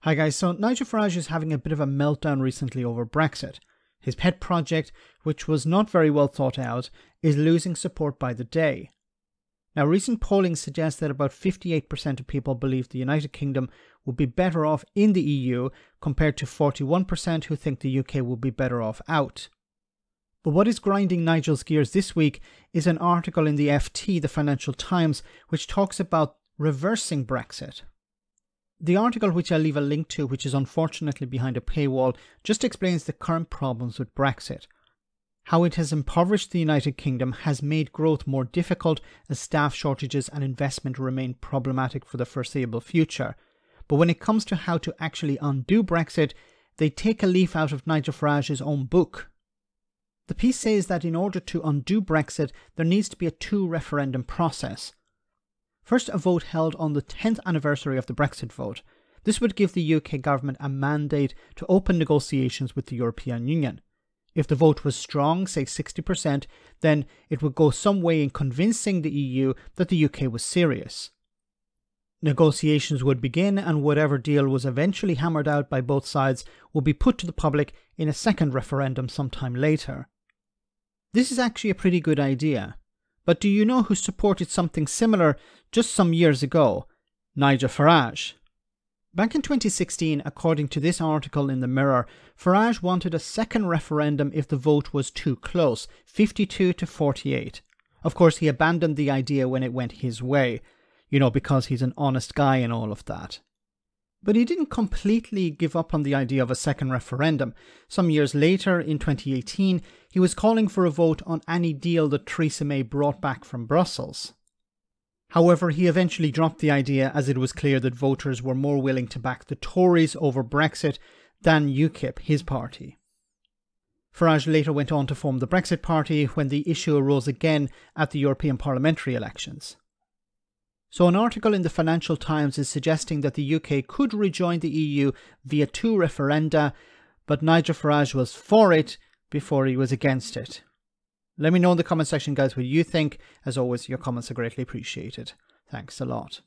Hi guys, so Nigel Farage is having a bit of a meltdown recently over Brexit. His pet project, which was not very well thought out, is losing support by the day. Now, recent polling suggests that about 58% of people believe the United Kingdom would be better off in the EU compared to 41% who think the UK will be better off out. But what is grinding Nigel's gears this week is an article in the FT, the Financial Times, which talks about reversing Brexit. The article, which I'll leave a link to, which is unfortunately behind a paywall, just explains the current problems with Brexit. How it has impoverished the United Kingdom, has made growth more difficult as staff shortages and investment remain problematic for the foreseeable future. But when it comes to how to actually undo Brexit, they take a leaf out of Nigel Farage's own book. The piece says that in order to undo Brexit, there needs to be a two-referendum process. First, a vote held on the 10th anniversary of the Brexit vote. This would give the UK government a mandate to open negotiations with the European Union. If the vote was strong, say 60%, then it would go some way in convincing the EU that the UK was serious. Negotiations would begin, and whatever deal was eventually hammered out by both sides would be put to the public in a second referendum sometime later. This is actually a pretty good idea. But do you know who supported something similar just some years ago? Nigel Farage. Back in 2016, according to this article in the Mirror, Farage wanted a second referendum if the vote was too close, 52 to 48. Of course, he abandoned the idea when it went his way, because he's an honest guy and all of that. But he didn't completely give up on the idea of a second referendum. Some years later, in 2018, he was calling for a vote on any deal that Theresa May brought back from Brussels. However, he eventually dropped the idea as it was clear that voters were more willing to back the Tories over Brexit than UKIP, his party. Farage later went on to form the Brexit Party when the issue arose again at the European parliamentary elections. So an article in the Financial Times is suggesting that the UK could rejoin the EU via two referenda, but Nigel Farage was for it before he was against it. Let me know in the comment section, guys, what you think. As always, your comments are greatly appreciated. Thanks a lot.